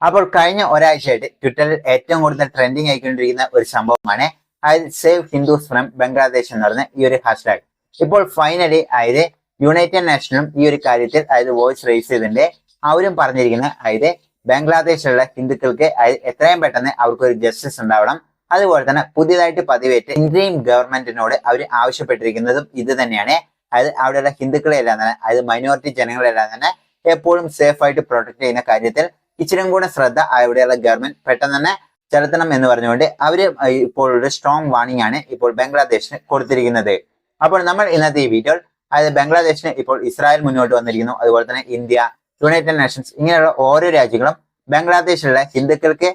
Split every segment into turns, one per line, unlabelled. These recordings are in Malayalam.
അപ്പോൾ കഴിഞ്ഞ ഒരാഴ്ചയായിട്ട് ട്വിറ്ററിൽ ഏറ്റവും കൂടുതൽ ട്രെൻഡിങ് ആയിക്കൊണ്ടിരിക്കുന്ന ഒരു സംഭവമാണ് സേവ് ഹിന്ദുസ് ഫ്രം ബംഗ്ലാദേശ് എന്ന് പറയുന്ന ഈ ഒരു ഹാഷ്ടാഗ്. ഇപ്പോൾ ഫൈനലി യുണൈറ്റഡ് നേഷനും ഈ ഒരു കാര്യത്തിൽ വോയിസ് റേസ് ചെയ്തിട്ടുണ്ട്. അവരും പറഞ്ഞിരിക്കുന്നത് ബംഗ്ലാദേശിലുള്ള ഹിന്ദുക്കൾക്ക് എത്രയും പെട്ടെന്ന് അവർക്കൊരു ജസ്റ്റിസ് ഉണ്ടാവണം. അതുപോലെ തന്നെ പുതിയതായിട്ട് പതിവേറ്റ് ഇന്ത്യൻ ഗവൺമെന്റിനോട് അവർ ആവശ്യപ്പെട്ടിരിക്കുന്നതും ഇത് തന്നെയാണ്. അവിടെയുള്ള ഹിന്ദുക്കളെ എല്ലാം തന്നെ മൈനോറിറ്റി ജനങ്ങളെല്ലാം തന്നെ എപ്പോഴും സേഫ് ആയിട്ട് പ്രൊട്ടക്ട് ചെയ്യുന്ന കാര്യത്തിൽ ഇച്ചിരി കൂടെ ശ്രദ്ധ അവിടെയുള്ള ഗവൺമെന്റ് പെട്ടെന്ന് തന്നെ ചെലുത്തണം എന്ന് പറഞ്ഞുകൊണ്ട് അവര് ഇപ്പോൾ ഒരു സ്ട്രോങ് വാർണിംഗ് ആണ് ഇപ്പോൾ ബംഗ്ലാദേശിന് കൊടുത്തിരിക്കുന്നത്. അപ്പോൾ നമ്മൾ ഇന്നത്തെ ഈ വീഡിയോയിൽ ബംഗ്ലാദേശിന് ഇപ്പോൾ ഇസ്രായേൽ മുന്നോട്ട് വന്നിരിക്കുന്നു. അതുപോലെ തന്നെ ഇന്ത്യ, യുണൈറ്റഡ് നേഷൻസ് ഇങ്ങനെയുള്ള ഓരോ രാജ്യങ്ങളും ബംഗ്ലാദേശിലുള്ള ഹിന്ദുക്കൾക്ക്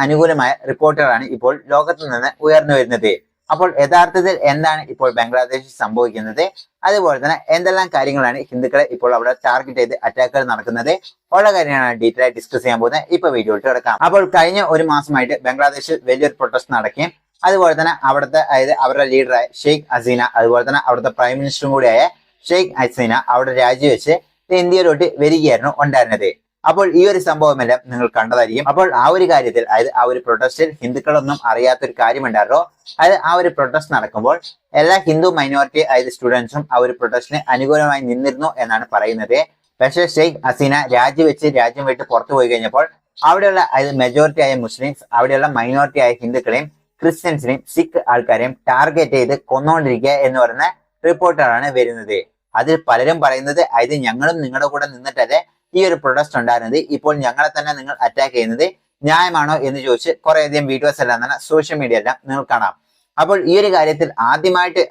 അനുകൂലമായ റിപ്പോർട്ടുകളാണ് ഇപ്പോൾ ലോകത്ത് നിന്ന് ഉയർന്നു വരുന്നത്. അപ്പോൾ യഥാർത്ഥത്തിൽ എന്താണ് ഇപ്പോൾ ബംഗ്ലാദേശിൽ സംഭവിക്കുന്നത്, അതുപോലെ തന്നെ എന്തെല്ലാം കാര്യങ്ങളാണ് ഹിന്ദുക്കളെ ഇപ്പോൾ അവിടെ ടാർഗറ്റ് ചെയ്ത് അറ്റാക്കുകൾ നടക്കുന്നത് ഉള്ള കാര്യങ്ങളാണ് ഡീറ്റെയിൽ ആയി ഡിസ്കസ് ചെയ്യാൻ പോകുന്നത്. ഇപ്പൊ വീഡിയോയിട്ട് കിടക്കാം. അപ്പോൾ കഴിഞ്ഞ ഒരു മാസമായിട്ട് ബംഗ്ലാദേശിൽ വലിയൊരു പ്രൊട്ടസ്റ്റ് നടക്കുകയും അതുപോലെ തന്നെ അവിടുത്തെ അവരുടെ ലീഡറായ ഷെയ്ഖ് ഹസീന, അതുപോലെ തന്നെ അവിടുത്തെ പ്രൈം മിനിസ്റ്ററും കൂടിയായ ഷെയ്ഖ് ഹസീന അവിടെ രാജിവെച്ച് ഇന്ത്യയിലോട്ട് വരികയായിരുന്നു ഉണ്ടായിരുന്നത്. അപ്പോൾ ഈ ഒരു സംഭവമെല്ലാം നിങ്ങൾ കണ്ടതായിരിക്കും. അപ്പോൾ ആ ഒരു കാര്യത്തിൽ ആ ഒരു പ്രൊട്ടസ്റ്റിൽ ഹിന്ദുക്കളൊന്നും അറിയാത്തൊരു കാര്യമുണ്ടായിരുന്നു. ആ ഒരു പ്രൊട്ടസ്റ്റ് നടക്കുമ്പോൾ എല്ലാ ഹിന്ദു മൈനോറിറ്റി സ്റ്റുഡൻസും ആ ഒരു പ്രൊട്ടസ്റ്റിന് അനുകൂലമായി നിന്നിരുന്നു എന്നാണ് പറയുന്നത്. പക്ഷേ ഷെയ്ഖ് ഹസീന രാജിവെച്ച് രാജ്യം വിട്ട് പുറത്തു പോയി കഴിഞ്ഞപ്പോൾ അവിടെയുള്ള മെജോറിറ്റി ആയ മുസ്ലിംസ് അവിടെയുള്ള മൈനോറിറ്റി ആയ ഹിന്ദുക്കളെയും ക്രിസ്ത്യൻസിനെയും സിഖ് ആൾക്കാരെയും ടാർഗറ്റ് ചെയ്ത് കൊന്നുകൊണ്ടിരിക്കുക എന്ന് പറയുന്ന റിപ്പോർട്ടുകളാണ് വരുന്നത്. അതിൽ പലരും പറയുന്നത് ഞങ്ങളും നിങ്ങളുടെ കൂടെ നിന്നിട്ടല്ലേ ഈ ഒരു പ്രൊട്ടസ്റ്റ് ഉണ്ടായിരുന്നത്, ഇപ്പോൾ ഞങ്ങളെ തന്നെ നിങ്ങൾ അറ്റാക്ക് ചെയ്യുന്നത് ന്യായമാണോ എന്ന് ചോദിച്ച് കുറേയധികം വീഡിയോസ് എല്ലാം തന്നെ സോഷ്യൽ മീഡിയ എല്ലാം നിങ്ങൾ കാണാം. അപ്പോൾ ഈ ഒരു കാര്യത്തിൽ ആദ്യമായിട്ട്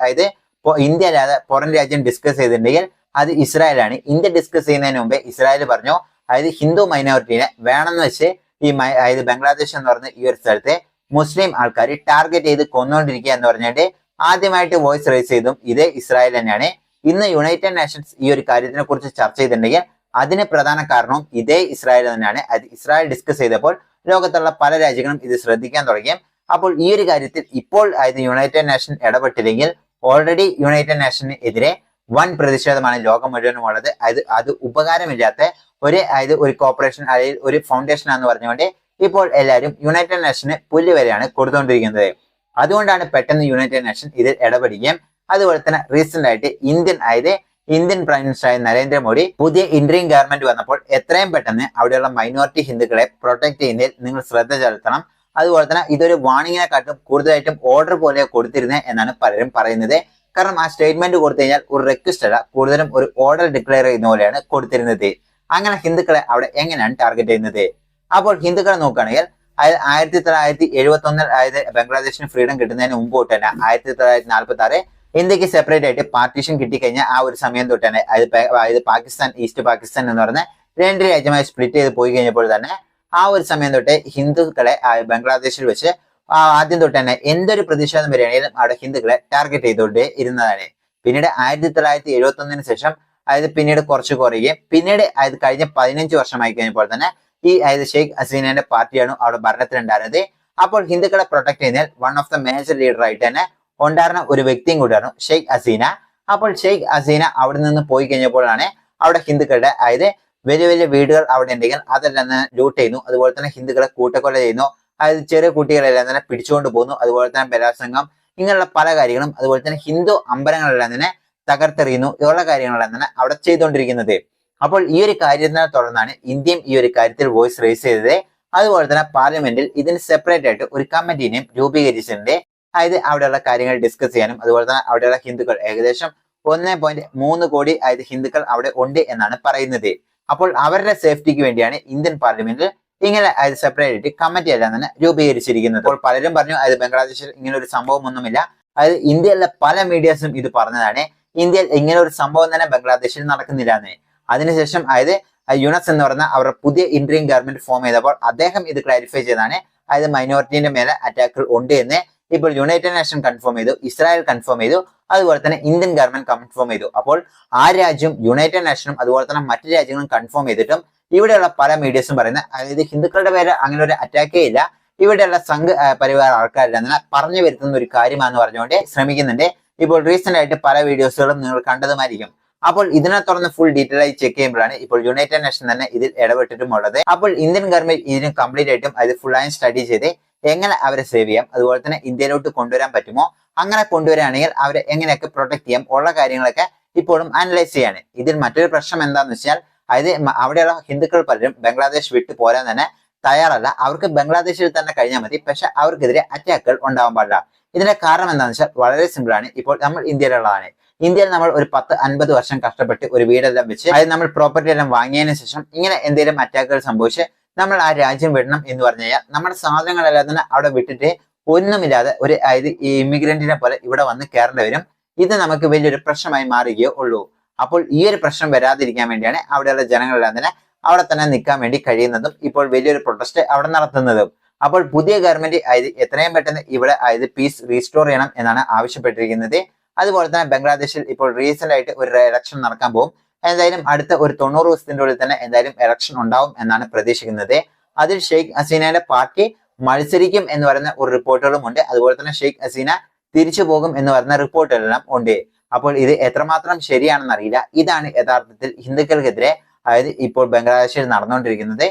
ഇന്ത്യ അല്ലാതെ പുറം രാജ്യം ഡിസ്കസ് ചെയ്തിട്ടുണ്ടെങ്കിൽ അത് ഇസ്രായേലാണ്. ഇന്ത്യ ഡിസ്കസ് ചെയ്യുന്നതിന് മുമ്പേ ഇസ്രായേൽ പറഞ്ഞു ഹിന്ദു മൈനോറിറ്റീനെ വേണമെന്ന് വെച്ച് ഈ ബംഗ്ലാദേശ് എന്ന് പറഞ്ഞ ഈ ഒരു സ്ഥലത്തെ മുസ്ലിം ആൾക്കാർ ടാർഗറ്റ് ചെയ്ത് കൊന്നുകൊണ്ടിരിക്കുക എന്ന് പറഞ്ഞിട്ട് ആദ്യമായിട്ട് വോയിസ് റേസ് ചെയ്തും ഇതേ ഇസ്രായേൽ തന്നെയാണ്. ഇന്ന് യുണൈറ്റഡ് നേഷൻസ് ഈ ഒരു കാര്യത്തിനെ കുറിച്ച് ചർച്ച ചെയ്തിട്ടുണ്ടെങ്കിൽ അതിന് പ്രധാന കാരണവും ഇതേ ഇസ്രായേൽ തന്നെയാണ്. ഇസ്രായേൽ ഡിസ്കസ് ചെയ്തപ്പോൾ ലോകത്തുള്ള പല രാജ്യങ്ങളും ഇത് ശ്രദ്ധിക്കാൻ തുടങ്ങി. അപ്പോൾ ഈ ഒരു കാര്യത്തിൽ ഇപ്പോൾ യുണൈറ്റഡ് നേഷൻ ഇടപെട്ടില്ലെങ്കിൽ ഓൾറെഡി യുണൈറ്റഡ് നേഷന് എതിരെ വൻ പ്രതിഷേധമാണ് ലോകം മുഴുവനും ഉള്ളത്. അത് ഉപകാരമില്ലാത്ത ഒരു കോർപ്പറേഷൻ അല്ലെങ്കിൽ ഒരു ഫൗണ്ടേഷൻ ആണെന്ന് പറഞ്ഞുകൊണ്ട് ഇപ്പോൾ എല്ലാവരും യുണൈറ്റഡ് നേഷന് പുല്ല് വരെയാണ് കൊടുത്തുകൊണ്ടിരിക്കുന്നത്. അതുകൊണ്ടാണ് പെട്ടെന്ന് യുണൈറ്റഡ് നേഷൻ ഇതിൽ ഇടപെടുകയും അതുപോലെ തന്നെ റീസെന്റ് ആയിട്ട് ഇന്ത്യൻ പ്രൈം മിനിസ്റ്ററായ നരേന്ദ്രമോദി പുതിയ ഇന്ത്യൻ ഗവൺമെന്റ് വന്നപ്പോൾ എത്രയും പെട്ടെന്ന് അവിടെയുള്ള മൈനോറിറ്റി ഹിന്ദുക്കളെ പ്രൊട്ടക്ട് ചെയ്യുന്നതിൽ നിങ്ങൾ ശ്രദ്ധ ചെലുത്തണം. അതുപോലെ തന്നെ ഇതൊരു വാർണിങ്ങിനെക്കാട്ടും കൂടുതലായിട്ടും ഓർഡർ പോലെ കൊടുത്തിരുന്നത് എന്നാണ് പലരും പറയുന്നത്. കാരണം ആ സ്റ്റേറ്റ്മെന്റ് കൊടുത്തു കഴിഞ്ഞാൽ ഒരു റിക്വസ്റ്റ് അല്ല, കൂടുതലും ഒരു ഓർഡർ ഡിക്ലെയർ ചെയ്യുന്ന പോലെയാണ് കൊടുത്തിരുന്നത്. അങ്ങനെ ഹിന്ദുക്കളെ അവിടെ എങ്ങനെയാണ് ടാർഗറ്റ് ചെയ്യുന്നത്? അപ്പോൾ ഹിന്ദുക്കളെ നോക്കുകയാണെങ്കിൽ 1971 ബംഗ്ലാദേശിന് ഫ്രീഡം കിട്ടുന്നതിന് മുമ്പ് തൊട്ട് തന്നെ 1946 ഇന്ത്യക്ക് സെപ്പറേറ്റ് ആയിട്ട് പാർട്ടീഷൻ കിട്ടിക്കഴിഞ്ഞാൽ ആ ഒരു സമയം തൊട്ട് തന്നെ പാകിസ്ഥാൻ, ഈസ്റ്റ് പാകിസ്ഥാൻ എന്ന് പറഞ്ഞ രണ്ട് രാജ്യമായി സ്പ്ലിറ്റ് ചെയ്ത് പോയി കഴിഞ്ഞപ്പോൾ തന്നെ ആ ഒരു സമയം തൊട്ട് ഹിന്ദുക്കളെ ബംഗ്ലാദേശിൽ വെച്ച് ആദ്യം തൊട്ട് തന്നെ എന്തൊരു പ്രതിഷേധം വരികയാണെങ്കിലും അവിടെ ഹിന്ദുക്കളെ ടാർഗറ്റ് ചെയ്തുകൊണ്ട് ഇരുന്നതാണ്. പിന്നീട് 1971 ശേഷം പിന്നീട് കുറച്ച് കുറയുകയും പിന്നീട് കഴിഞ്ഞ 15 വർഷമായി കഴിഞ്ഞപ്പോൾ തന്നെ ഈ ഷെയ്ഖ് ഹസീനയുടെ പാർട്ടിയാണ് അവിടെ ഭരണത്തിലുണ്ടായിരുന്നത്. അപ്പോൾ ഹിന്ദുക്കളെ പ്രൊട്ടക്ട് ചെയ്യുന്നതിൽ one of the major leader ആയിട്ട് തന്നെ ഉണ്ടായിരുന്ന ഒരു വ്യക്തിയും കൂടിയാണ് ഷെയ്ഖ് ഹസീന. അപ്പോൾ ഷെയ്ഖ് ഹസീന അവിടെ നിന്ന് പോയി കഴിഞ്ഞപ്പോഴാണ് അവിടെ ഹിന്ദുക്കളുടെ വലിയ വലിയ വീടുകൾ അവിടെ ഉണ്ടെങ്കിൽ അതെല്ലാം തന്നെ ലൂട്ട് ചെയ്യുന്നു. അതുപോലെ തന്നെ ഹിന്ദുക്കളെ കൂട്ടക്കൊല ചെയ്യുന്നു. ചെറിയ കുട്ടികളെല്ലാം തന്നെ പിടിച്ചുകൊണ്ട് പോകുന്നു. അതുപോലെ തന്നെ ബലാത്സംഗം, ഇങ്ങനെയുള്ള പല കാര്യങ്ങളും, അതുപോലെ തന്നെ ഹിന്ദു അമ്പലങ്ങളെല്ലാം തന്നെ തകർത്തെറിയുന്നു. ഇതുള്ള കാര്യങ്ങളെല്ലാം തന്നെ അവിടെ ചെയ്തുകൊണ്ടിരിക്കുന്നത്. അപ്പോൾ ഈ ഒരു കാര്യത്തിനെ തുടർന്നാണ് ഇന്ത്യയും ഈ ഒരു കാര്യത്തിൽ വോയിസ് റേസ് ചെയ്തത്. അതുപോലെ തന്നെ പാർലമെന്റിൽ ഇതിന് സെപ്പറേറ്റ് ആയിട്ട് ഒരു കമ്മിറ്റീനെയും രൂപീകരിച്ചിട്ടുണ്ട്. അവിടെയുള്ള കാര്യങ്ങൾ ഡിസ്കസ് ചെയ്യാനും അതുപോലെ തന്നെ അവിടെയുള്ള ഹിന്ദുക്കൾ ഏകദേശം 1.3 കോടി ഹിന്ദുക്കൾ അവിടെ ഉണ്ട് എന്നാണ് പറയുന്നത്. അപ്പോൾ അവരുടെ സേഫ്റ്റിക്ക് വേണ്ടിയാണ് ഇന്ത്യൻ പാർലമെന്റിൽ ഇങ്ങനെ സെപ്പറേറ്റ് ആയിട്ട് കമ്മിറ്റി എല്ലാം തന്നെ രൂപീകരിച്ചിരിക്കുന്നത്. അപ്പോൾ പലരും പറഞ്ഞു ബംഗ്ലാദേശിൽ ഇങ്ങനെ ഒരു സംഭവം ഒന്നുമില്ല. ഇന്ത്യയിലെ പല മീഡിയസും ഇത് പറഞ്ഞതാണ്. ഇന്ത്യയിൽ ഇങ്ങനെ ഒരു സംഭവം തന്നെ ബംഗ്ലാദേശിൽ നടക്കുന്നില്ല എന്ന്. അതിനുശേഷം യുനസ് എന്ന് പറഞ്ഞ അവരുടെ പുതിയ ഇന്ത്യൻ ഗവൺമെന്റ് ഫോം ചെയ്തപ്പോൾ അദ്ദേഹം ഇത് ക്ലാരിഫൈ ചെയ്താണ് മൈനോറിറ്റിന്റെ മേലെ അറ്റാക്കുകൾ ഉണ്ട് എന്ന് ഇപ്പോൾ യുണൈറ്റഡ് നേഷൻ കൺഫേം ചെയ്തു, ഇസ്രായേൽ കൺഫേം ചെയ്തു, അതുപോലെ തന്നെ ഇന്ത്യൻ ഗവൺമെന്റ് കൺഫേം ചെയ്തു. അപ്പോൾ ആ രാജ്യം യുണൈറ്റഡ് നേഷനും അതുപോലെ തന്നെ മറ്റു രാജ്യങ്ങളും കൺഫേം ചെയ്തിട്ടും ഇവിടെയുള്ള പല മീഡിയസും പറയുന്നത് ഹിന്ദുക്കളുടെ പേര് അങ്ങനെ ഒരു അറ്റാക്കേ ഇല്ല, ഇവിടെയുള്ള സംഘ് പരിവാർ ആൾക്കാരില്ല പറഞ്ഞു വരുത്തുന്ന ഒരു കാര്യമാണെന്ന് പറഞ്ഞുകൊണ്ട് ശ്രമിക്കുന്നുണ്ട്. ഇപ്പോൾ റീസെന്റ് ആയിട്ട് പല വീഡിയോസുകളും നിങ്ങൾ കണ്ടതുമായിരിക്കും. അപ്പോൾ ഇതിനെ തുടർന്ന് ഫുൾ ഡീറ്റെയിൽ ആയി ചെക്ക് ചെയ്യുമ്പോഴാണ് ഇപ്പോൾ യുണൈറ്റഡ് നേഷൻ തന്നെ ഇതിൽ ഇടപെട്ടിട്ടുമുള്ളത്. അപ്പോൾ ഇന്ത്യൻ ഗവൺമെന്റ് ഇതിന് കംപ്ലീറ്റ് ആയിട്ടും അത് ഫുൾ ആയി സ്റ്റഡി ചെയ്ത് എങ്ങനെ അവരെ സേവ് ചെയ്യാം, അതുപോലെ തന്നെ ഇന്ത്യയിലോട്ട് കൊണ്ടുവരാൻ പറ്റുമോ, അങ്ങനെ കൊണ്ടുവരികയാണെങ്കിൽ അവരെ എങ്ങനെയൊക്കെ പ്രൊട്ടക്ട് ചെയ്യാം ഉള്ള കാര്യങ്ങളൊക്കെ ഇപ്പോഴും അനലൈസ് ചെയ്യാണ്. ഇതിൽ മറ്റൊരു പ്രശ്നം എന്താണെന്ന് വെച്ചാൽ അതായത് അവിടെയുള്ള ഹിന്ദുക്കൾ പലരും ബംഗ്ലാദേശ് വിട്ടു പോരാൻ തന്നെ തയ്യാറല്ല. അവർക്ക് ബംഗ്ലാദേശിൽ തന്നെ കഴിഞ്ഞാൽ മതി, പക്ഷെ അവർക്കെതിരെ അറ്റാക്കുകൾ ഉണ്ടാവാൻ പാടില്ല. ഇതിന്റെ കാരണം എന്താണെന്ന് വെച്ചാൽ വളരെ സിമ്പിൾ ആണ്. ഇപ്പോൾ നമ്മൾ ഇന്ത്യയിലുള്ളതാണ്. ഇന്ത്യയിൽ നമ്മൾ ഒരു 10-50 വർഷം കഷ്ടപ്പെട്ട് ഒരു വീടെല്ലാം വെച്ച് അതായത് നമ്മൾ പ്രോപ്പർട്ടി എല്ലാം വാങ്ങിയതിനു ശേഷം ഇങ്ങനെ എന്തെങ്കിലും അറ്റാക്കുകൾ സംഭവിച്ച് നമ്മൾ ആ രാജ്യം വിടണം എന്ന് പറഞ്ഞു കഴിഞ്ഞാൽ നമ്മുടെ സാധനങ്ങളെല്ലാം തന്നെ അവിടെ വിട്ടിട്ട് ഒന്നുമില്ലാതെ ഒരു അതായത് ഈ ഇമിഗ്രന്റിനെ പോലെ ഇവിടെ വന്ന് കയറേണ്ടി വരും. ഇത് നമുക്ക് വലിയൊരു പ്രശ്നമായി മാറുകയോ ഉള്ളൂ. അപ്പോൾ ഈ ഒരു പ്രശ്നം വരാതിരിക്കാൻ വേണ്ടിയാണ് അവിടെയുള്ള ജനങ്ങളെല്ലാം തന്നെ അവിടെ തന്നെ നിൽക്കാൻ വേണ്ടി കഴിയുന്നതും ഇപ്പോൾ വലിയൊരു പ്രൊട്ടസ്റ്റ് അവിടെ നടത്തുന്നതും. അപ്പോൾ പുതിയ ഗവൺമെന്റ് അതായത് എത്രയും പെട്ടെന്ന് ഇവിടെ അതായത് പീസ് റീസ്റ്റോർ ചെയ്യണം എന്നാണ് ആവശ്യപ്പെട്ടിരിക്കുന്നത്. അതുപോലെ തന്നെ ബംഗ്ലാദേശിൽ ഇപ്പോൾ റീസെന്റ് ആയിട്ട് ഒരു ഇലക്ഷൻ നടക്കാൻ പോകും. എന്തായാലും അടുത്ത ഒരു 90 ദിവസത്തിന്റെ ഉള്ളിൽ തന്നെ എന്തായാലും ഇലക്ഷൻ ഉണ്ടാവും എന്നാണ് പ്രതീക്ഷിക്കുന്നത്. അതിൽ ഷെയ്ഖ് ഹസീനയുടെ പാർട്ടി മത്സരിക്കും എന്ന് പറയുന്ന ഒരു റിപ്പോർട്ടുകളും ഉണ്ട്. അതുപോലെ തന്നെ ഷെയ്ഖ് ഹസീന തിരിച്ചു പോകും എന്ന് പറയുന്ന റിപ്പോർട്ടുകളെല്ലാം ഉണ്ട്. അപ്പോൾ ഇത് എത്രമാത്രം ശരിയാണെന്ന് അറിയില്ല. ഇതാണ് യഥാർത്ഥത്തിൽ ഹിന്ദുക്കൾക്കെതിരെ അതായത് ഇപ്പോൾ ബംഗ്ലാദേശിൽ നടന്നുകൊണ്ടിരിക്കുന്നത്.